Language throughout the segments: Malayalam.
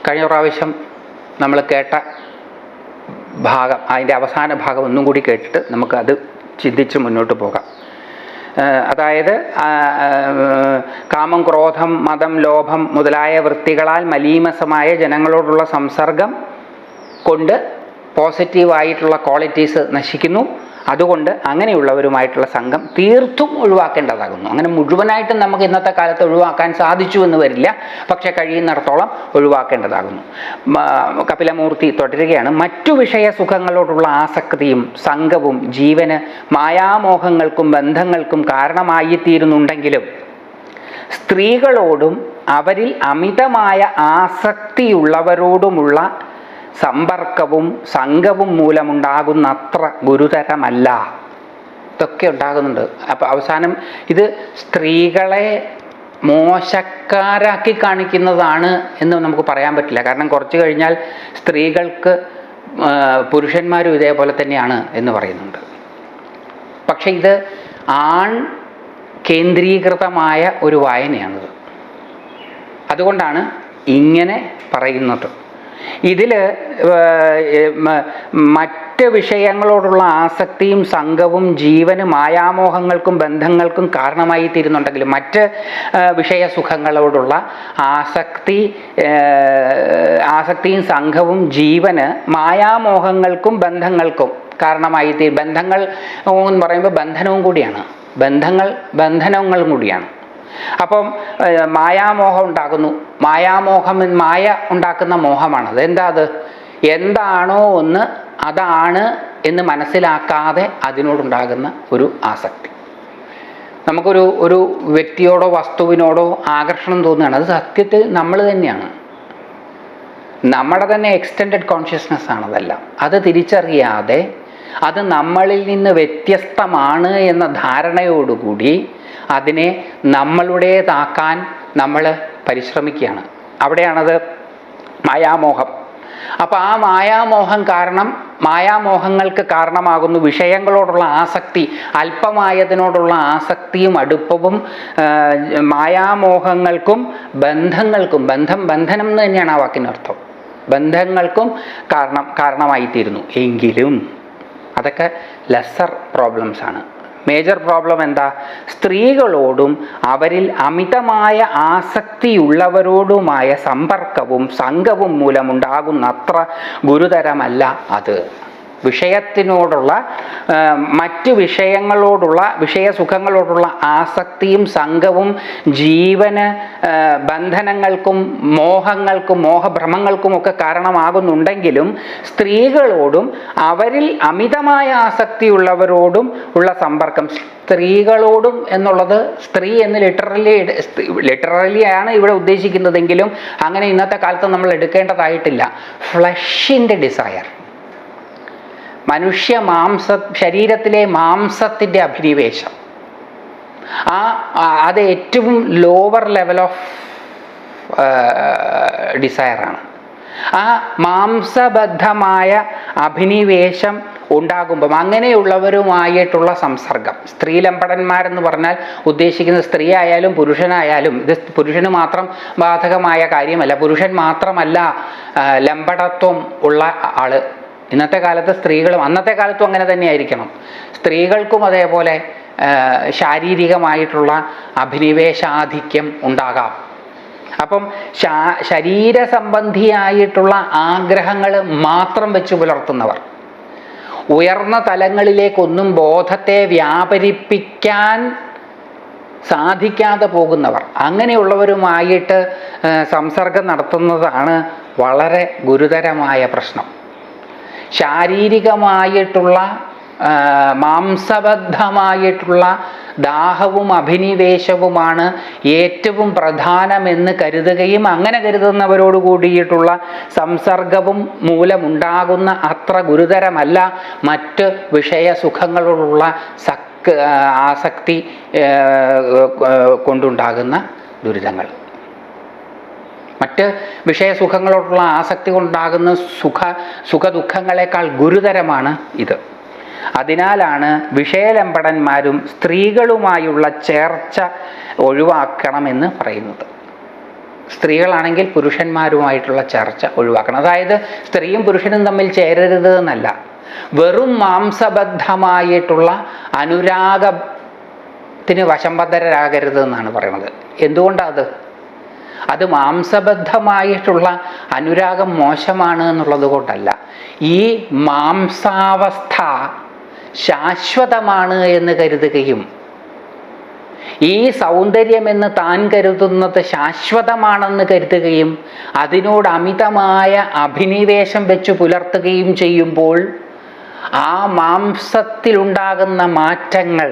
കഴിഞ്ഞ പ്രാവശ്യം നമ്മൾ കേട്ട ഭാഗം, അതിൻ്റെ അവസാന ഭാഗം ഒന്നും കൂടി കേട്ടിട്ട് നമുക്കത് ചിന്തിച്ച് മുന്നോട്ട് പോകാം. അതായത് കാമം, ക്രോധം, മദം, ലോഭം മുതലായ വൃത്തികളാൽ മലീമസമായ ജനങ്ങളോടുള്ള സംസർഗം കൊണ്ട് പോസിറ്റീവായിട്ടുള്ള ക്വാളിറ്റീസ് നശിക്കുന്നു. അതുകൊണ്ട് അങ്ങനെയുള്ളവരുമായിട്ടുള്ള സംഘം തീർത്തും ഒഴിവാക്കേണ്ടതാകുന്നു. അങ്ങനെ മുഴുവനായിട്ടും നമുക്ക് ഇന്നത്തെ കാലത്ത് ഒഴിവാക്കാൻ സാധിച്ചു എന്ന് വരില്ല, പക്ഷെ കഴിയുന്നിടത്തോളം ഒഴിവാക്കേണ്ടതാകുന്നു. കപിലമൂർത്തി തുടരുകയാണ്. മറ്റു വിഷയ സുഖങ്ങളോടുള്ള ആസക്തിയും സംഘവും ജീവന് മായാമോഹങ്ങൾക്കും ബന്ധങ്ങൾക്കും കാരണമായിത്തീരുന്നുണ്ടെങ്കിലും സ്ത്രീകളോടും അവരിൽ അമിതമായ ആസക്തിയുള്ളവരോടുമുള്ള സമ്പർക്കവും സംഘവും മൂലമുണ്ടാകുന്ന അത്ര ഗുരുതരമല്ല. ഇതൊക്കെ ഉണ്ടാകുന്നുണ്ട്. അപ്പം അവസാനം ഇത് സ്ത്രീകളെ മോശക്കാരാക്കി കാണിക്കുന്നതാണ് എന്ന് നമുക്ക് പറയാൻ പറ്റില്ല. കാരണം കുറച്ച് കഴിഞ്ഞാൽ സ്ത്രീകൾക്ക് പുരുഷന്മാരും ഇതേപോലെ തന്നെയാണ് എന്ന് പറയുന്നുണ്ട്. പക്ഷെ ഇത് ആൺ കേന്ദ്രീകൃതമായ ഒരു വായനയാണിത്. അതുകൊണ്ടാണ് ഇങ്ങനെ പറയുന്നത്. ഇതിൽ മറ്റ് വിഷയങ്ങളോടുള്ള ആസക്തിയും സംഘവും ജീവന് മായാമോഹങ്ങൾക്കും ബന്ധങ്ങൾക്കും കാരണമായി തീരുന്നുണ്ടെങ്കിലും മറ്റ് വിഷയസുഖങ്ങളോടുള്ള ആസക്തിയും സംഘവും ജീവന് മായാമോഹങ്ങൾക്കും ബന്ധങ്ങൾക്കും കാരണമായി ബന്ധങ്ങൾ എന്ന് പറയുമ്പോൾ ബന്ധനവും കൂടിയാണ്. ബന്ധനങ്ങളും കൂടിയാണ്. അപ്പം മായാമോഹം ഉണ്ടാകുന്നു. മായ ഉണ്ടാക്കുന്ന മോഹമാണത്. എന്താണോ ഒന്ന് അതാണ് എന്ന് മനസ്സിലാക്കാതെ അതിനോടുണ്ടാകുന്ന ഒരു ആസക്തി. നമുക്കൊരു വ്യക്തിയോടോ വസ്തുവിനോടോ ആകർഷണം തോന്നുകയാണ്. അത് സത്യത്തിൽ നമ്മൾ തന്നെയാണ്, നമ്മുടെ തന്നെ എക്സ്റ്റെൻഡഡ് കോൺഷ്യസ്നെസ് ആണതെല്ലാം. അത് തിരിച്ചറിയാതെ അത് നമ്മളിൽ നിന്ന് വ്യത്യസ്തമാണ് എന്ന ധാരണയോടുകൂടി അതിനെ നമ്മളുടേതാക്കാൻ നമ്മൾ പരിശ്രമിക്കുകയാണ്. അവിടെയാണത് മായാമോഹം. അപ്പോൾ ആ മായാമോഹങ്ങൾക്ക് കാരണമാകുന്നു വിഷയങ്ങളോടുള്ള ആസക്തി. അല്പമായതിനോടുള്ള ആസക്തിയും അടുപ്പവും മായാമോഹങ്ങൾക്കും ബന്ധങ്ങൾക്കും, ബന്ധനം എന്ന് തന്നെയാണ് ആ വാക്കിനർത്ഥം, ബന്ധങ്ങൾക്കും കാരണമായിത്തീരുന്നു. എങ്കിലും അതൊക്കെ ലെസ്സർ പ്രോബ്ലംസ് ആണ്. മേജർ പ്രോബ്ലം എന്താ? സ്ത്രീകളോടും അവരിൽ അമിതമായ ആസക്തിയുള്ളവരോടുമായ സമ്പർക്കവും സംഘവും മൂലമുണ്ടാകുന്ന അത്ര ഗുരുതരമല്ല അത്. വിഷയത്തിനോടുള്ള മറ്റ് വിഷയസുഖങ്ങളോടുള്ള ആസക്തിയും സംഘവും ജീവന് ബന്ധനങ്ങൾക്കും മോഹങ്ങൾക്കും മോഹഭ്രമങ്ങൾക്കും ഒക്കെ കാരണമാകുന്നുണ്ടെങ്കിലും സ്ത്രീകളോടും അവരിൽ അമിതമായ ആസക്തിയുള്ളവരോടും ഉള്ള സമ്പർക്കം, സ്ത്രീകളോടും എന്നുള്ളത് സ്ത്രീ എന്ന് ലിറ്ററലി ആണ് ഇവിടെ ഉദ്ദേശിക്കുന്നതെങ്കിലും അങ്ങനെ ഇന്നത്തെ കാലത്ത് നമ്മൾ എടുക്കേണ്ടതായിട്ടില്ല. ഫ്ലഷിൻ്റെ ഡിസയർ, ശരീരത്തിലെ മാംസത്തിൻ്റെ അഭിനിവേശം, അത് ഏറ്റവും ലോവർ ലെവൽ ഓഫ് ഡിസയറാണ്. ആ മാംസബദ്ധമായ അഭിനിവേശം ഉണ്ടാകുമ്പം അങ്ങനെയുള്ളവരുമായിട്ടുള്ള സംസർഗം, സ്ത്രീലമ്പടന്മാരെന്ന് പറഞ്ഞാൽ ഉദ്ദേശിക്കുന്നത് സ്ത്രീ ആയാലും പുരുഷനായാലും, ഇത് പുരുഷന് മാത്രം ബാധകമായ കാര്യമല്ല. പുരുഷൻ മാത്രമല്ല ലമ്പടത്വം ഉള്ള ആള്. ഇന്നത്തെ കാലത്ത് സ്ത്രീകളും അന്നത്തെ കാലത്തും അങ്ങനെ തന്നെയായിരിക്കണം. സ്ത്രീകൾക്കും അതേപോലെ ശാരീരികമായിട്ടുള്ള അഭിനിവേശാധിക്യം ഉണ്ടാകാം. അപ്പം ശരീര സംബന്ധിയായിട്ടുള്ള ആഗ്രഹങ്ങൾ മാത്രം വെച്ച് പുലർത്തുന്നവർ, ഉയർന്ന തലങ്ങളിലേക്കൊന്നും ബോധത്തെ വ്യാപരിപ്പിക്കാൻ സാധിക്കാതെ പോകുന്നവർ, അങ്ങനെയുള്ളവരുമായിട്ട് സംസർഗം നടത്തുന്നതാണ് വളരെ ഗുരുതരമായ പ്രശ്നം. ശാരീരികമായിട്ടുള്ള മാംസബദ്ധമായിട്ടുള്ള ദാഹവും അഭിനിവേശവുമാണ് ഏറ്റവും പ്രധാനമെന്ന് കരുതുകയും അങ്ങനെ കരുതുന്നവരോട് കൂടിയിട്ടുള്ള സംസർഗവും മൂലമുണ്ടാകുന്ന അത്ര ഗുരുതരമല്ല മറ്റ് വിഷയസുഖങ്ങളോടുള്ള ആസക്തി കൊണ്ടുണ്ടാകുന്ന ദുരിതങ്ങൾ. മറ്റ് വിഷയസുഖങ്ങളോടുള്ള ആസക്തി കൊണ്ടുണ്ടാകുന്ന സുഖദുഃഖങ്ങളെക്കാൾ ഗുരുതരമാണ് ഇത്. അതിനാലാണ് വിഷയലമ്പടന്മാരും സ്ത്രീകളുമായുള്ള ചേർച്ച ഒഴിവാക്കണമെന്ന് പറയുന്നത്. സ്ത്രീകളാണെങ്കിൽ പുരുഷന്മാരുമായിട്ടുള്ള ചർച്ച ഒഴിവാക്കണം. അതായത് സ്ത്രീയും പുരുഷനും തമ്മിൽ ചേരരുത് എന്നല്ല, വെറും മാംസബദ്ധമായിട്ടുള്ള അനുരാഗത്തിന് വശംബദ്ധരാകരുത് എന്നാണ് പറയുന്നത്. എന്തുകൊണ്ടത്? അത് മാംസബദ്ധമായിട്ടുള്ള അനുരാഗം മോശമാണ് എന്നുള്ളത് കൊണ്ടല്ല. ഈ മാംസാവസ്ഥ ശാശ്വതമാണ് എന്ന് കരുതുകയും ഈ സൗന്ദര്യമെന്ന് താൻ കരുതുന്നത് ശാശ്വതമാണെന്ന് കരുതുകയും അതിനോട് അമിതമായ അഭിനിവേശം വെച്ച് പുലർത്തുകയും ചെയ്യുമ്പോൾ ആ മാംസത്തിലുണ്ടാകുന്ന മാറ്റങ്ങൾ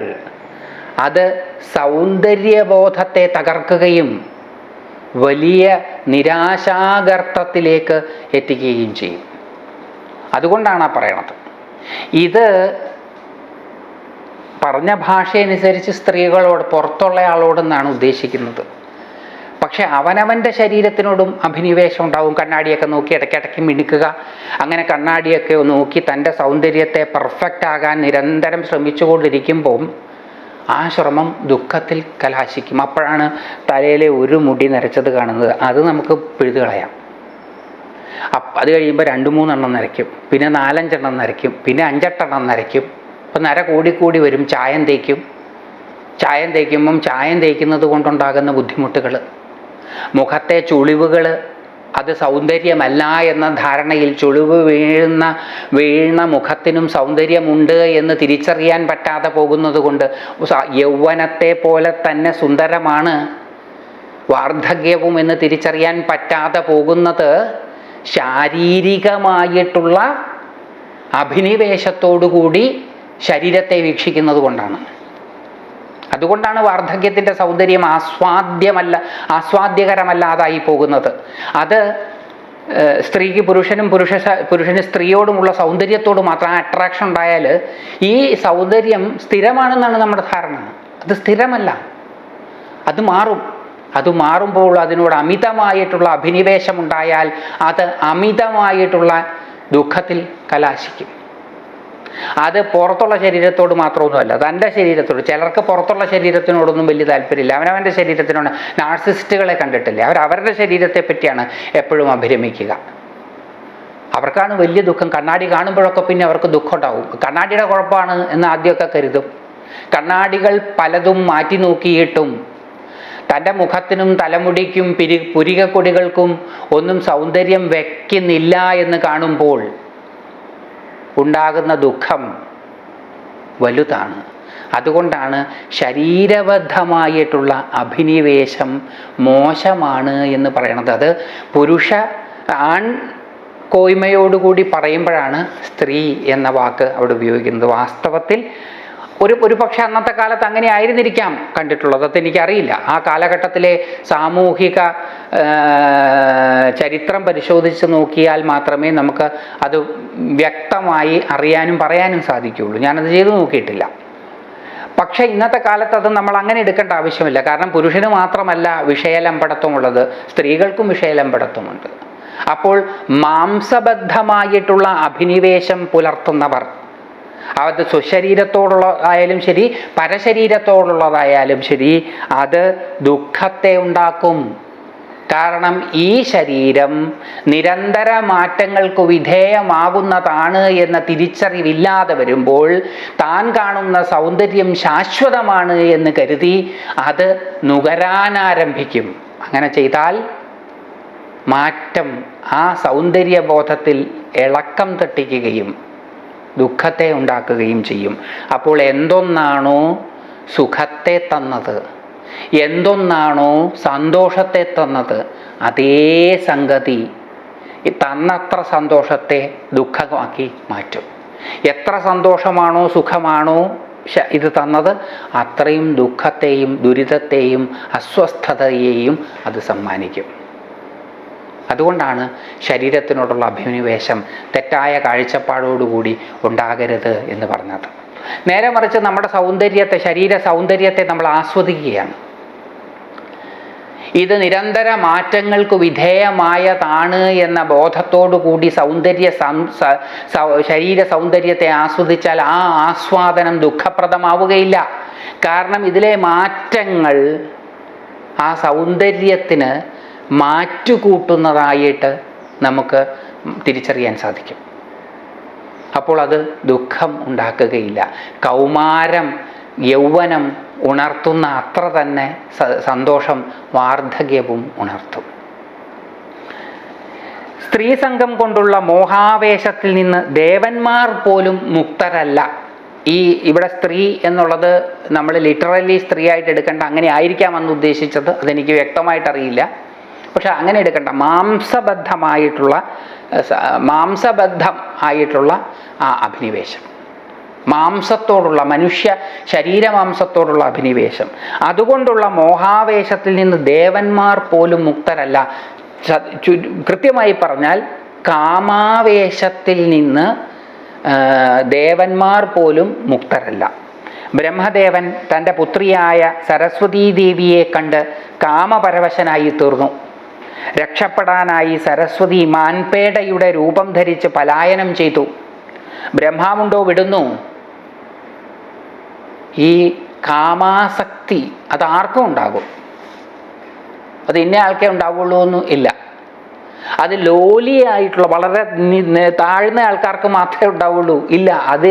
അത് സൗന്ദര്യബോധത്തെ തകർക്കുകയും വലിയ നിരാശാഗർത്തത്തിലേക്ക് എത്തിക്കുകയും ചെയ്യും. അതുകൊണ്ടാണ് പറയണത്. ഇത് പറഞ്ഞ ഭാഷയനുസരിച്ച് സ്ത്രീകളോട്, പുറത്തുള്ള ആളോടെന്നാണ് ഉദ്ദേശിക്കുന്നത്. പക്ഷെ അവനവൻ്റെ ശരീരത്തിനോടും അഭിനിവേശം ഉണ്ടാവും. കണ്ണാടിയൊക്കെ നോക്കി ഇടയ്ക്കിടയ്ക്ക് മിനുക്കുക, അങ്ങനെ കണ്ണാടിയൊക്കെ നോക്കി തൻ്റെ സൗന്ദര്യത്തെ പെർഫെക്റ്റ് ആകാൻ നിരന്തരം ശ്രമിച്ചുകൊണ്ടിരിക്കുമ്പം ആ ശ്രമം ദുഃഖത്തിൽ കലാശിക്കും. അപ്പോഴാണ് തലയിലെ ഒരു മുടി നരച്ചത് കാണുന്നത്. അത് നമുക്ക് പിഴുതു കളയാം. അത് കഴിയുമ്പോൾ 2-3 നരയ്ക്കും, പിന്നെ 4-5 നരയ്ക്കും, പിന്നെ 5-8 നരയ്ക്കും. അപ്പം നര കൂടിക്കൂടി വരും. ചായം തേക്കുമ്പം ചായം തേക്കുന്നത് കൊണ്ടുണ്ടാകുന്ന ബുദ്ധിമുട്ടുകൾ, മുഖത്തെ ചുളിവുകൾ, അത് സൗന്ദര്യമല്ല എന്ന ധാരണയിൽ ചുളിവ് വീഴുന്ന മുഖത്തിനും സൗന്ദര്യമുണ്ട് എന്ന് തിരിച്ചറിയാൻ പറ്റാതെ പോകുന്നത് കൊണ്ട് യൗവനത്തെ പോലെ തന്നെ സുന്ദരമാണ് വാർദ്ധക്യവും എന്ന് തിരിച്ചറിയാൻ പറ്റാതെ പോകുന്നത് ശാരീരികമായിട്ടുള്ള അഭിനിവേശത്തോടുകൂടി ശരീരത്തെ വീക്ഷിക്കുന്നത് കൊണ്ടാണ്. അതുകൊണ്ടാണ് വാർദ്ധക്യത്തിൻ്റെ സൗന്ദര്യം ആസ്വാദ്യകരമല്ലാതായി പോകുന്നത്. അത് സ്ത്രീക്ക് പുരുഷന് സ്ത്രീയോടുമുള്ള സൗന്ദര്യത്തോട് മാത്രം അട്രാക്ഷൻ ഉണ്ടായാൽ ഈ സൗന്ദര്യം സ്ഥിരമാണെന്നാണ് നമ്മുടെ ധാരണ. അത് സ്ഥിരമല്ല, അത് മാറും. അത് മാറുമ്പോൾ അതിനോട് അമിതമായിട്ടുള്ള അഭിനിവേശമുണ്ടായാൽ അത് അമിതമായിട്ടുള്ള ദുഃഖത്തിൽ കലാശിക്കും. അത് പുറത്തുള്ള ശരീരത്തോട് മാത്രമൊന്നുമല്ല, തൻ്റെ ശരീരത്തോട്. ചിലർക്ക് പുറത്തുള്ള ശരീരത്തിനോടൊന്നും വലിയ താല്പര്യമില്ല. അവനവൻ്റെ ശരീരത്തിനോട് നാർസിസ്റ്റുകളെ കണ്ടിട്ടില്ലേ, അവരുടെ ശരീരത്തെ പറ്റിയാണ് എപ്പോഴും അഭിരമിക്കുക. അവർക്കാണ് വലിയ ദുഃഖം. കണ്ണാടി കാണുമ്പോഴൊക്കെ പിന്നെ അവർക്ക് ദുഃഖം ഉണ്ടാവും. കണ്ണാടിയുടെ കുഴപ്പമാണ് എന്ന് ആദ്യമൊക്കെ കരുതും. കണ്ണാടികൾ പലതും മാറ്റി നോക്കിയിട്ടും തൻ്റെ മുഖത്തിനും തലമുടിക്കും പുരികക്കൊടികൾക്കും ഒന്നും സൗന്ദര്യം വയ്ക്കുന്നില്ല എന്ന് കാണുമ്പോൾ ഉണ്ടാകുന്ന ദുഃഖം വലുതാണ്. അതുകൊണ്ടാണ് ശരീരബദ്ധമായിട്ടുള്ള അഭിനിവേശം മോശമാണ് എന്ന് പറയണത്. അത് ആൺ കോയ്മയോടുകൂടി പറയുമ്പോഴാണ് സ്ത്രീ എന്ന വാക്ക് അവിടെ ഉപയോഗിക്കുന്നത്. വാസ്തവത്തിൽ ഒരു പക്ഷെ അന്നത്തെ കാലത്ത് അങ്ങനെ ആയിരുന്നിരിക്കാം കണ്ടിട്ടുള്ളത്, അതെനിക്കറിയില്ല. ആ കാലഘട്ടത്തിലെ സാമൂഹിക ചരിത്രം പരിശോധിച്ച് നോക്കിയാൽ മാത്രമേ നമുക്ക് അത് വ്യക്തമായി അറിയാനും പറയാനും സാധിക്കുകയുള്ളൂ. ഞാനത് ചെയ്തു നോക്കിയിട്ടില്ല. പക്ഷേ ഇന്നത്തെ കാലത്ത് അത് നമ്മൾ അങ്ങനെ എടുക്കേണ്ട ആവശ്യമില്ല. കാരണം പുരുഷന് മാത്രമല്ല വിഷയലമ്പടത്വമുള്ളത്, സ്ത്രീകൾക്കും വിഷയലമ്പടത്വമുണ്ട്. അപ്പോൾ മാംസബദ്ധമായിട്ടുള്ള അഭിനിവേശം പുലർത്തുന്നവർ, അത് സ്വശരീരത്തോടുള്ളതായാലും ശരി പരശരീരത്തോടുള്ളതായാലും ശരി, അത് ദുഃഖത്തെ ഉണ്ടാക്കും. കാരണം ഈ ശരീരം നിരന്തര മാറ്റങ്ങൾക്ക് വിധേയമാകുന്നതാണ് എന്ന തിരിച്ചറിവില്ലാതെ വരുമ്പോൾ താൻ കാണുന്ന സൗന്ദര്യം ശാശ്വതമാണ് എന്ന് കരുതി അത് നുകരാനാരംഭിക്കും. അങ്ങനെ ചെയ്താൽ മാറ്റം ആ സൗന്ദര്യബോധത്തിൽ ഇളക്കം തട്ടിക്കുകയും ദുഃഖത്തെ ഉണ്ടാക്കുകയും ചെയ്യും. അപ്പോൾ എന്തൊന്നാണോ സുഖത്തെ തന്നത്, എന്തൊന്നാണോ സന്തോഷത്തെ തന്നത്, അതേ സംഗതി തന്നത്ര സന്തോഷത്തെ ദുഃഖമാക്കി മാറ്റും. എത്ര സന്തോഷമാണോ സുഖമാണോ ഇത് തന്നത്, അത്രയും ദുഃഖത്തെയും ദുരിതത്തെയും അസ്വസ്ഥതയെയും അത് സമ്മാനിക്കും. അതുകൊണ്ടാണ് ശരീരത്തിനോടുള്ള അഭിനിവേശം തെറ്റായ കാഴ്ചപ്പാടോടുകൂടി ഉണ്ടാകരുത് എന്ന് പറഞ്ഞത്. നേരെ മറിച്ച് നമ്മുടെ സൗന്ദര്യത്തെ, ശരീര സൗന്ദര്യത്തെ നമ്മൾ ആസ്വദിക്കുകയാണ്. ഇത് നിരന്തര മാറ്റങ്ങൾക്ക് വിധേയമായതാണ് എന്ന ബോധത്തോടു കൂടി ശരീര സൗന്ദര്യത്തെ ആസ്വദിച്ചാൽ ആ ആസ്വാദനം ദുഃഖപ്രദമാവുകയില്ല. കാരണം ഇതിലെ മാറ്റങ്ങൾ ആ സൗന്ദര്യത്തിന് മാറ്റുകൂട്ടുന്നതായിട്ട് നമുക്ക് തിരിച്ചറിയാൻ സാധിക്കും. അപ്പോൾ അത് ദുഃഖം ഉണ്ടാക്കുകയില്ല. കൗമാരം യൗവനം ഉണർത്തുന്ന അത്ര തന്നെ സന്തോഷം വാർദ്ധക്യവും ഉണർത്തും. സ്ത്രീ സംഘം കൊണ്ടുള്ള മോഹാവേശത്തിൽ നിന്ന് ദേവന്മാർ പോലും മുക്തരല്ല. ഇവിടെ സ്ത്രീ എന്നുള്ളത് നമ്മൾ ലിറ്ററലി സ്ത്രീ ആയിട്ട് എടുക്കേണ്ട, അങ്ങനെ ആയിരിക്കാമെന്ന് ഉദ്ദേശിച്ചത് അതെനിക്ക് വ്യക്തമായിട്ടറിയില്ല. പക്ഷെ അങ്ങനെ എടുക്കേണ്ട, മാംസബദ്ധം ആയിട്ടുള്ള ആ അഭിനിവേശം, മാംസത്തോടുള്ള, മനുഷ്യ ശരീരമാംസത്തോടുള്ള അഭിനിവേശം, അതുകൊണ്ടുള്ള മോഹാവേശത്തിൽ നിന്ന് ദേവന്മാർ പോലും മുക്തരല്ല. കൃത്യമായി പറഞ്ഞാൽ കാമാവേശത്തിൽ നിന്ന് ദേവന്മാർ പോലും മുക്തരല്ല. ബ്രഹ്മദേവൻ തൻ്റെ പുത്രിയായ സരസ്വതീദേവിയെ കണ്ട് കാമപരവശനായി തീർന്നു. രക്ഷപ്പെടാനായി സരസ്വതി മാൻപേടയുടെ രൂപം ധരിച്ച് പലായനം ചെയ്തു. ബ്രഹ്മാവുണ്ടോ വിടുന്നു? ഈ കാമാസക്തി അത് ആർക്കും ഉണ്ടാകും. അത് ഇന്ന ആൾക്കേ ഉണ്ടാവുള്ളൂ എന്നും ഇല്ല. അത് ലോലിയായിട്ടുള്ള വളരെ താഴ്ന്ന ആൾക്കാർക്ക് മാത്രമേ ഉണ്ടാവുള്ളൂ, ഇല്ല. അത്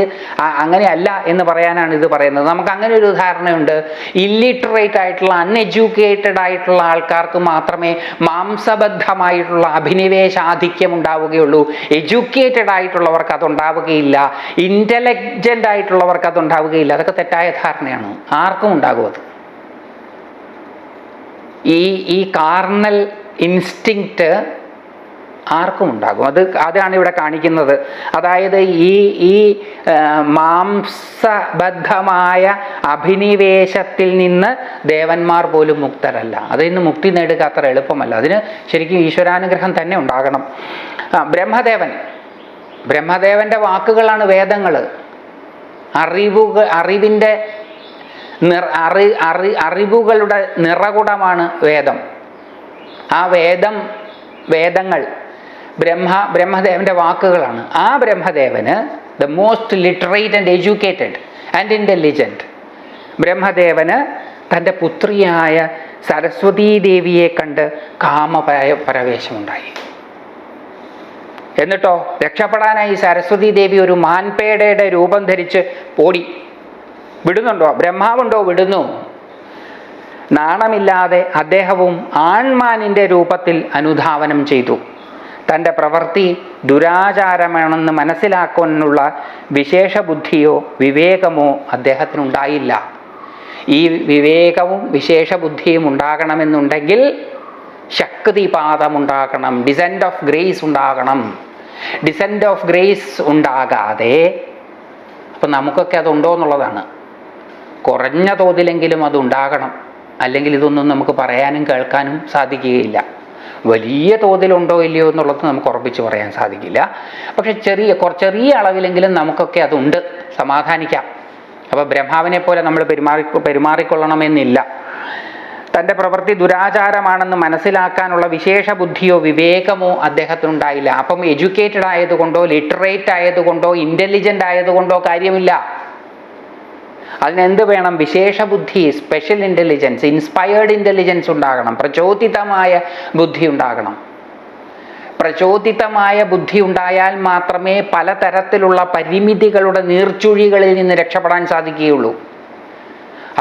അങ്ങനെയല്ല എന്ന് പറയാനാണ് ഇത് പറയുന്നത്. നമുക്ക് അങ്ങനെ ഒരു ഉദാഹരണമുണ്ട്. ഇല്ലിറ്ററേറ്റ് ആയിട്ടുള്ള, അൺഎഡ്യൂക്കേറ്റഡ് ആയിട്ടുള്ള ആൾക്കാർക്ക് മാത്രമേ മാംസബദ്ധമായിട്ടുള്ള അഭിനിവേശാധിക്യം ഉണ്ടാവുകയുള്ളൂ. എഡ്യൂക്കേറ്റഡ് ആയിട്ടുള്ളവർക്ക് അതുണ്ടാവുകയില്ല. ഇൻ്റലക്റ്റൻ്റ് ആയിട്ടുള്ളവർക്ക് അതുണ്ടാവുകയില്ല. അതൊക്കെ തെറ്റായ ധാരണയാണ്. ആർക്കും ഉണ്ടാകും അത്. ഈ കാർണൽ ഇൻസ്റ്റിങ്ക്റ്റ് ആർക്കും ഉണ്ടാകും. അതാണ് ഇവിടെ കാണിക്കുന്നത്. അതായത് ഈ മാംസബദ്ധമായ അഭിനിവേശത്തിൽ നിന്ന് ദേവന്മാർ പോലും മുക്തരല്ല. അതിൽ നിന്ന് മുക്തി നേടുക അത്ര എളുപ്പമല്ല. അതിന് ശരിക്കും ഈശ്വരാനുഗ്രഹം തന്നെ ഉണ്ടാകണം. ബ്രഹ്മദേവൻ്റെ വാക്കുകളാണ് വേദങ്ങൾ. അറിവുകളുടെ നിറകുടമാണ് വേദം. ആ വേദങ്ങൾ ബ്രഹ്മദേവൻ്റെ വാക്കുകളാണ്. ആ ബ്രഹ്മദേവന്, the most literate and educated and intelligent ബ്രഹ്മദേവന് തൻ്റെ പുത്രിയായ സരസ്വതീദേവിയെ കണ്ട് കാമപരവേശമുണ്ടായി. എന്നിട്ടോ രക്ഷപ്പെടാനായി സരസ്വതീദേവി ഒരു മാൻപേടയുടെ രൂപം ധരിച്ച് ഓടി. വിടുന്നുണ്ടോ? ബ്രഹ്മാവുണ്ടോ? വിടുന്നു. നാണമില്ലാതെ അദ്ദേഹവും ആൺമാനിൻ്റെ രൂപത്തിൽ അനുധാവനം ചെയ്തു. തൻ്റെ പ്രവൃത്തി ദുരാചാരമാണെന്ന് മനസ്സിലാക്കാനുള്ള വിശേഷ ബുദ്ധിയോ വിവേകമോ അദ്ദേഹത്തിനുണ്ടായില്ല. ഈ വിവേകവും വിശേഷ ബുദ്ധിയും ഉണ്ടാകണമെന്നുണ്ടെങ്കിൽ ശക്തിപാതമുണ്ടാകണം, ഡിസെൻഡ് ഓഫ് ഗ്രേസ് ഉണ്ടാകണം. ഡിസെൻഡ് ഓഫ് ഗ്രേസ് ഉണ്ടാകാതെ, അപ്പം നമുക്കൊക്കെ അതുണ്ടോ എന്നുള്ളതാണ്. കുറഞ്ഞ തോതിലെങ്കിലും അതുണ്ടാകണം. അല്ലെങ്കിൽ ഇതൊന്നും നമുക്ക് പറയാനും കേൾക്കാനും സാധിക്കുകയില്ല. വലിയ തോതിലുണ്ടോ ഇല്ലയോ എന്നുള്ളത് നമുക്ക് ഉറപ്പിച്ച് പറയാൻ സാധിക്കില്ല. പക്ഷെ ചെറിയ അളവിലെങ്കിലും നമുക്കൊക്കെ അതുണ്ട്, സമാധാനിക്കാം. അപ്പോൾ ബ്രഹ്മാവിനെ പോലെ നമ്മൾ പെരുമാറിക്കൊള്ളണമെന്നില്ല. തൻ്റെ പ്രവൃത്തി ദുരാചാരമാണെന്ന് മനസ്സിലാക്കാനുള്ള വിശേഷ ബുദ്ധിയോ വിവേകമോ അദ്ദേഹത്തിനുണ്ടായില്ല. അപ്പം എഡ്യൂക്കേറ്റഡ് ആയതുകൊണ്ടോ ലിറ്ററേറ്റ് ആയതുകൊണ്ടോ ഇൻ്റലിജൻ്റ് ആയതുകൊണ്ടോ കാര്യമില്ല. അതിനെന്ത് വേണം? വിശേഷ ബുദ്ധി, സ്പെഷ്യൽ ഇൻ്റലിജൻസ്, ഇൻസ്പയർഡ് ഇൻ്റലിജൻസ് ഉണ്ടാകണം. പ്രചോദിതമായ ബുദ്ധി ഉണ്ടാകണം. പ്രചോദിതമായ ബുദ്ധി ഉണ്ടായാൽ മാത്രമേ പലതരത്തിലുള്ള പരിമിതികളുടെ നീർച്ചുഴികളിൽ നിന്ന് രക്ഷപ്പെടാൻ സാധിക്കുകയുള്ളൂ.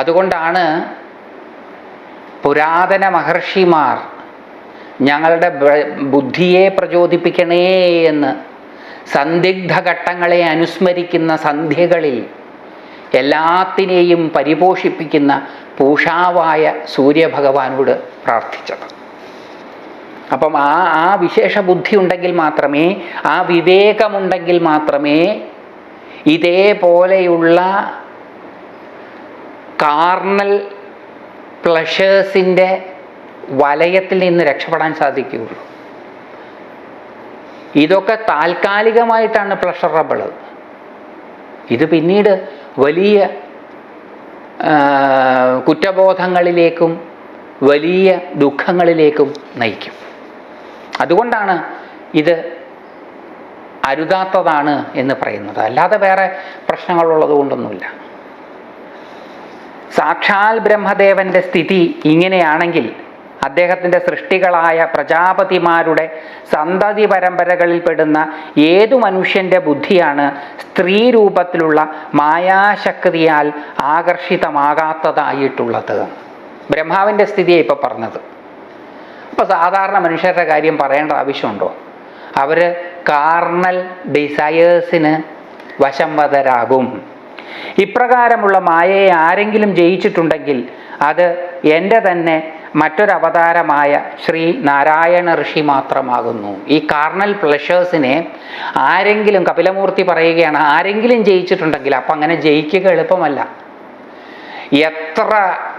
അതുകൊണ്ടാണ് പുരാതന മഹർഷിമാർ ഞങ്ങളുടെ ബുദ്ധിയെ പ്രചോദിപ്പിക്കണേ എന്ന് സന്ദിഗ്ധഘട്ടങ്ങളെ അനുസ്മരിക്കുന്ന സന്ധ്യകളിൽ എല്ലാത്തിനെയും പരിപോഷിപ്പിക്കുന്ന പൂഷാവായ സൂര്യഭഗവാനോട് പ്രാർത്ഥിച്ചത്. അപ്പം ആ വിശേഷ ബുദ്ധി ഉണ്ടെങ്കിൽ മാത്രമേ, ആ വിവേകമുണ്ടെങ്കിൽ മാത്രമേ ഇതേപോലെയുള്ള കാർണൽ പ്ലഷേഴ്സിൻ്റെ വലയത്തിൽ നിന്ന് രക്ഷപ്പെടാൻ സാധിക്കുകയുള്ളൂ. ഇതൊക്കെ താൽക്കാലികമായിട്ടാണ് പ്ലഷറബിൾ. ഇത് പിന്നീട് വലിയ കുറ്റബോധങ്ങളിലേക്കും വലിയ ദുഃഖങ്ങളിലേക്കും നയിക്കും. അതുകൊണ്ടാണ് ഇത് അരുതാത്തതാണ് എന്ന് പറയുന്നത്. അല്ലാതെ വേറെ പ്രശ്നങ്ങളുള്ളത് കൊണ്ടൊന്നുമില്ല. സാക്ഷാൽ ബ്രഹ്മദേവൻ്റെ സ്ഥിതി ഇങ്ങനെയാണെങ്കിൽ അദ്ദേഹത്തിൻ്റെ സൃഷ്ടികളായ പ്രജാപതിമാരുടെ സന്തതി പരമ്പരകളിൽപ്പെടുന്ന ഏതു മനുഷ്യൻ്റെ ബുദ്ധിയാണ് സ്ത്രീ രൂപത്തിലുള്ള മായാശക്തിയാൽ ആകർഷിതമാകാത്തതായിട്ടുള്ളത്? ബ്രഹ്മാവിൻ്റെ സ്ഥിതിയെ ഇപ്പോൾ പറഞ്ഞത്. അപ്പോൾ സാധാരണ മനുഷ്യരുടെ കാര്യം പറയേണ്ട ആവശ്യമുണ്ടോ? അവർ കാർണൽ ഡിസയേഴ്സിന് വശംവദരാകും. ഇപ്രകാരമുള്ള മായയെ ആരെങ്കിലും ജയിച്ചിട്ടുണ്ടെങ്കിൽ അത് എൻ്റെ തന്നെ മറ്റൊരവതാരമായ ശ്രീ നാരായണ ഋഷി മാത്രമാകുന്നു. ഈ കാർണൽ പ്ലഷേഴ്സിനെ ആരെങ്കിലും, കപിലമൂർത്തി പറയുകയാണ്, ആരെങ്കിലും ജയിച്ചിട്ടുണ്ടെങ്കിൽ, അപ്പം അങ്ങനെ ജയിക്കുക എളുപ്പമല്ല. എത്ര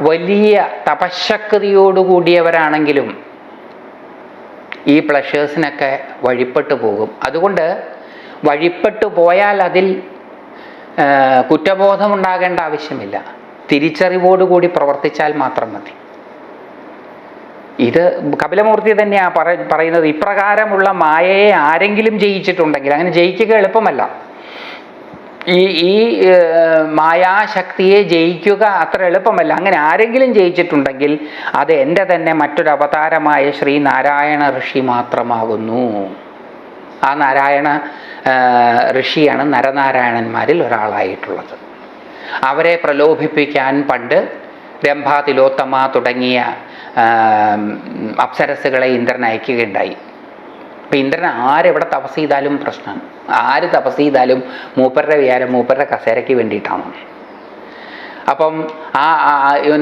വലിയ തപശക്തിയോടുകൂടിയവരാണെങ്കിലും ഈ പ്ലഷേഴ്സിനൊക്കെ വഴിപ്പെട്ടു പോകും. അതുകൊണ്ട് വഴിപ്പെട്ടു പോയാൽ അതിൽ കുറ്റബോധമുണ്ടാകേണ്ട ആവശ്യമില്ല. തിരിച്ചറിവോടുകൂടി പ്രവർത്തിച്ചാൽ മാത്രം മതി. ഇത് കപിലമൂർത്തി തന്നെയാണ് പറയുന്നത്. ഇപ്രകാരമുള്ള മായയെ ആരെങ്കിലും ജയിച്ചിട്ടുണ്ടെങ്കിൽ, അങ്ങനെ ജയിക്കുക എളുപ്പമല്ല. ഈ മായാശക്തിയെ ജയിക്കുക അത്ര എളുപ്പമല്ല. അങ്ങനെ ആരെങ്കിലും ജയിച്ചിട്ടുണ്ടെങ്കിൽ അത് എൻ്റെ തന്നെ മറ്റൊരു അവതാരമായ ശ്രീ നാരായണ ഋഷി മാത്രമാകുന്നു. ആ നാരായണ ഋഷിയാണ് നരനാരായണന്മാരിൽ ഒരാളായിട്ടുള്ളത്. അവരെ പ്രലോഭിപ്പിക്കാൻ പണ്ട് രംഭ, തിലോത്തമ തുടങ്ങിയ അപ്സരസ്സുകളെ ഇന്ദ്രൻ അയക്കുകയുണ്ടായി. അപ്പം ഇന്ദ്രൻ ആരെവിടെ തപസ് ചെയ്താലും പ്രശ്നമാണ്. ആര് തപസ് ചെയ്താലും മൂപ്പരുടെ വിചാരം മൂപ്പരുടെ കസേരയ്ക്ക് വേണ്ടിയിട്ടാണ്. അപ്പം ആ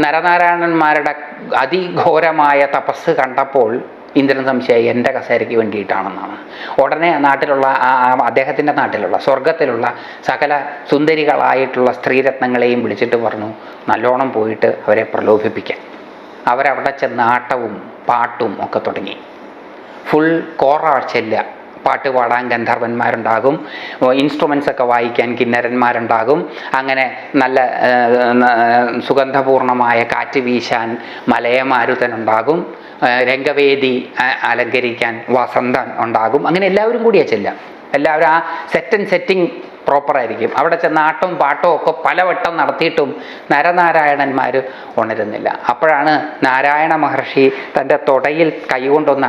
നരനാരായണന്മാരുടെ അതിഘോരമായ തപസ് കണ്ടപ്പോൾ ഇന്ദ്രൻ സംശയം എൻ്റെ കസേരയ്ക്ക് വേണ്ടിയിട്ടാണെന്നാണ്. ഉടനെ നാട്ടിലുള്ള അദ്ദേഹത്തിൻ്റെ നാട്ടിലുള്ള സ്വർഗത്തിലുള്ള സകല സുന്ദരികളായിട്ടുള്ള സ്ത്രീരത്നങ്ങളെയും വിളിച്ചിട്ട് പറഞ്ഞു, നല്ലോണം പോയിട്ട് അവരെ പ്രലോഭിപ്പിക്കാൻ. അവരവിടെ ചെന്ന് ആട്ടവും പാട്ടും ഒക്കെ തുടങ്ങി. ഫുൾ കോറാഴ്ചയില്ല. പാട്ട് പാടാൻ ഗന്ധർവന്മാരുണ്ടാകും, ഇൻസ്ട്രുമെൻസ് ഒക്കെ വായിക്കാൻ കിന്നരന്മാരുണ്ടാകും. അങ്ങനെ നല്ല സുഗന്ധപൂർണമായ കാറ്റ് വീശാൻ മലയമാരുതനുണ്ടാകും, രംഗവേദി അലങ്കരിക്കാൻ വസന്തൻ ഉണ്ടാകും. അങ്ങനെ എല്ലാവരും കൂടിയാ ചെല്ലാം. എല്ലാവരും ആ സെറ്റിംഗ് പ്രോപ്പറായിരിക്കും. അവിടെ ചെന്ന് ആട്ടവും പാട്ടവും ഒക്കെ പലവട്ടം നടത്തിയിട്ടും നരനാരായണന്മാർ ഉണരുന്നില്ല. അപ്പോഴാണ് നാരായണ മഹർഷി തൻ്റെ തൊടയിൽ കൈകൊണ്ടൊന്ന്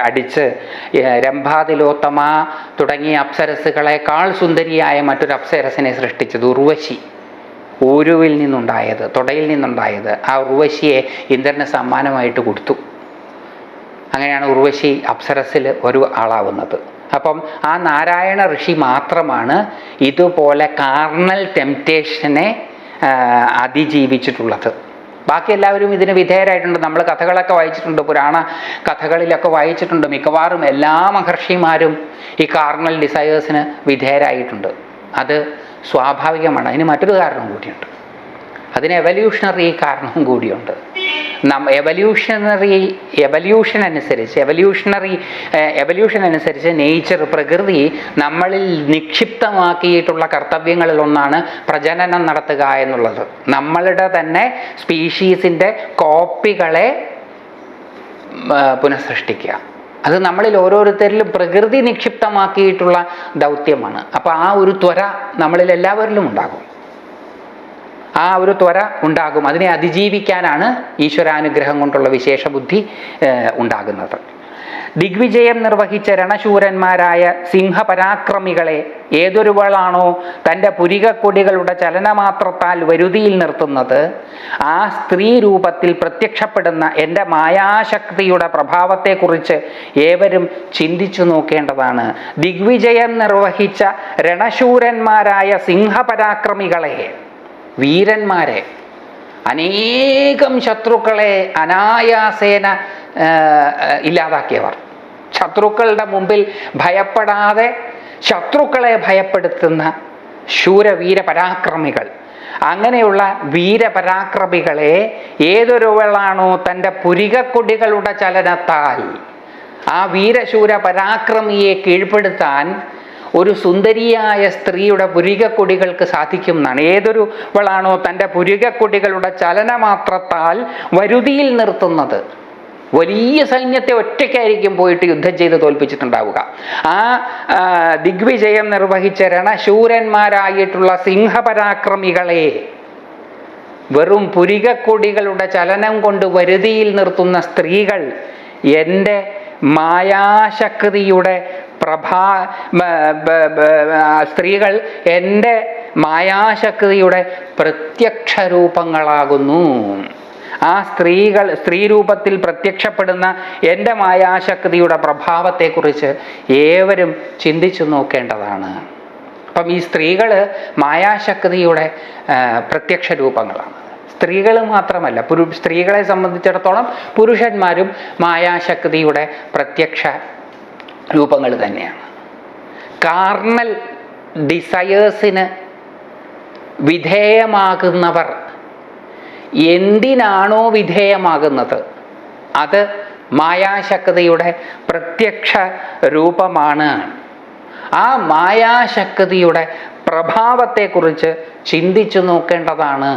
അടിച്ച് രംഭാതിലോത്തമ തുടങ്ങിയ അപ്സരസ്സുകളെക്കാൾ സുന്ദരിയായ മറ്റൊരു അപ്സരസിനെ സൃഷ്ടിച്ചത്. ഉർവശി, ഊരുവിൽ നിന്നുണ്ടായത്, തൊടയിൽ നിന്നുണ്ടായത്. ആ ഉർവശിയെ ഇന്ദ്രന് സമ്മാനമായിട്ട് കൊടുത്തു. അങ്ങനെയാണ് ഉർവശി അപ്സരസിൽ ഒരു ആളാവുന്നത്. അപ്പം ആ നാരായണ ഋഷി മാത്രമാണ് ഇതുപോലെ കാർണൽ ടെംപ്റ്റേഷനെ അതിജീവിച്ചിട്ടുള്ളത്. ബാക്കി എല്ലാവരും ഇതിന് വിധേയരായിട്ടുണ്ട്. നമ്മൾ കഥകളൊക്കെ വായിച്ചിട്ടുണ്ട്, പുരാണ കഥകളിലൊക്കെ വായിച്ചിട്ടുണ്ട്. മിക്കവാറും എല്ലാ മഹർഷിമാരും ഈ കാർണൽ ഡിസയേഴ്സിന് വിധേയരായിട്ടുണ്ട്. അത് സ്വാഭാവികമാണ്. അതിന് മറ്റൊരു കാരണം കൂടിയുണ്ട്. അതിന് എവല്യൂഷണറി കാരണവും കൂടിയുണ്ട്. എവല്യൂഷൻ അനുസരിച്ച് നേച്ചർ, പ്രകൃതി നമ്മളിൽ നിക്ഷിപ്തമാക്കിയിട്ടുള്ള കർത്തവ്യങ്ങളിൽ ഒന്നാണ് പ്രജനനം നടത്തുക എന്നുള്ളത്. നമ്മളുടെ തന്നെ സ്പീഷീസിൻ്റെ കോപ്പികളെ പുനഃസൃഷ്ടിക്കുക. അത് നമ്മളിൽ ഓരോരുത്തരിലും പ്രകൃതി നിക്ഷിപ്തമാക്കിയിട്ടുള്ള ദൗത്യമാണ്. അപ്പോൾ ആ ഒരു ത്വര നമ്മളിൽ എല്ലാവരിലും ഉണ്ടാകും. ആ ഒരു ത്വര ഉണ്ടാകും. അതിനെ അതിജീവിക്കാനാണ് ഈശ്വരാനുഗ്രഹം കൊണ്ടുള്ള വിശേഷ ബുദ്ധി ഉണ്ടാകുന്നത്. ദിഗ്വിജയം നിർവഹിച്ച രണശൂരന്മാരായ സിംഹപരാക്രമികളെ ഏതൊരുവളാണോ തൻ്റെ പുരികക്കൊടികളുടെ ചലനമാത്രത്താൽ വരുതിയിൽ നിർത്തുന്നത്, ആ സ്ത്രീ രൂപത്തിൽ പ്രത്യക്ഷപ്പെടുന്ന എൻ്റെ മായാശക്തിയുടെ പ്രഭാവത്തെക്കുറിച്ച് ഏവരും ചിന്തിച്ചു നോക്കേണ്ടതാണ്. ദിഗ്വിജയം നിർവഹിച്ച രണശൂരന്മാരായ സിംഹപരാക്രമികളെ, വീരന്മാരെ, അനേകം ശത്രുക്കളെ അനായാസേന ഇല്ലാതാക്കിയവർ, ശത്രുക്കളുടെ മുമ്പിൽ ഭയപ്പെടാതെ ശത്രുക്കളെ ഭയപ്പെടുത്തുന്ന ശൂരവീരപരാക്രമികൾ. അങ്ങനെയുള്ള വീരപരാക്രമികളെ ഏതൊരുവളാണോ തൻ്റെ പുരികക്കൊടികളുടെ ചലനത്താൽ, ആ വീരശൂര പരാക്രമിയെ കീഴ്പ്പെടുത്താൻ ഒരു സുന്ദരിയായ സ്ത്രീയുടെ പുരികക്കൊടികൾക്ക് സാധിക്കും എന്നാണ്. ഏതൊരുവളാണോ തൻ്റെ പുരികക്കൊടികളുടെ ചലനമാത്രത്താൽ വരുതിയിൽ നിർത്തുന്നത്. വലിയ സൈന്യത്തെ ഒറ്റയ്ക്കായിരിക്കും പോയിട്ട് യുദ്ധം ചെയ്ത് തോൽപ്പിച്ചിട്ടുണ്ടാവുക. ആ ദിഗ്വിജയം നിർവഹിച്ച രണശൂരന്മാരായിട്ടുള്ള സിംഹപരാക്രമികളെ വെറും പുരികക്കൊടികളുടെ ചലനം കൊണ്ട് വരുതിയിൽ നിർത്തുന്ന സ്ത്രീകൾ എൻ്റെ മായാശക്തിയുടെ സ്ത്രീകൾ എൻ്റെ മായാശക്തിയുടെ പ്രത്യക്ഷ രൂപങ്ങളാകുന്നു. ആ സ്ത്രീ രൂപത്തിൽ പ്രത്യക്ഷപ്പെടുന്ന എൻ്റെ മായാശക്തിയുടെ പ്രഭാവത്തെക്കുറിച്ച് ഏവരും ചിന്തിച്ചു നോക്കേണ്ടതാണ്. അപ്പം ഈ സ്ത്രീകൾ മായാശക്തിയുടെ പ്രത്യക്ഷ രൂപങ്ങളാണ്. സ്ത്രീകൾ മാത്രമല്ല, സ്ത്രീകളെ സംബന്ധിച്ചിടത്തോളം പുരുഷന്മാരും മായാശക്തിയുടെ പ്രത്യക്ഷ രൂപങ്ങൾ തന്നെയാണ്. കാർണൽ ഡിസയേഴ്സിന് വിധേയമാകുന്നവർ എന്തിനാണോ വിധേയമാകുന്നത് അത് മായാശക്തിയുടെ പ്രത്യക്ഷ രൂപമാണ്. ആ മായാശക്തിയുടെ പ്രഭാവത്തെക്കുറിച്ച് ചിന്തിച്ചു നോക്കേണ്ടതാണ്.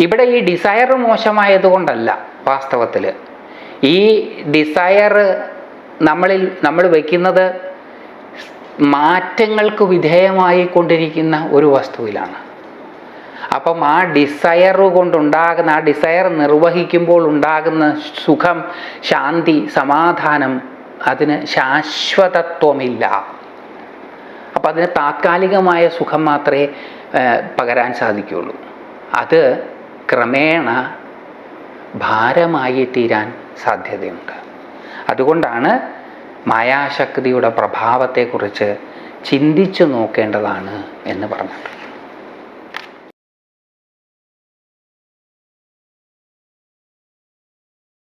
ഇവിടെ ഈ ഡിസയർ മോശമായതുകൊണ്ടല്ല, വാസ്തവത്തിൽ ഈ ഡിസയർ നമ്മൾ വയ്ക്കുന്നത് മാറ്റങ്ങൾക്ക് വിധേയമായി കൊണ്ടിരിക്കുന്ന ഒരു വസ്തുവിലാണ്. അപ്പം ആ ഡിസയർ കൊണ്ടുണ്ടാകുന്ന, ആ ഡിസയർ നിർവഹിക്കുമ്പോൾ ഉണ്ടാകുന്ന സുഖം, ശാന്തി, സമാധാനം, അതിന് ശാശ്വതത്വമില്ല. അപ്പം അതിന് താത്കാലികമായ സുഖം മാത്രമേ പകരാൻ സാധിക്കുകയുള്ളൂ. അത് ക്രമേണ ഭാരമായി തീരാൻ സാധ്യതയുണ്ട്. അതുകൊണ്ടാണ് മായാശക്തിയുടെ പ്രഭാവത്തെക്കുറിച്ച് ചിന്തിച്ചു നോക്കേണ്ടതാണ് എന്ന് പറഞ്ഞത്.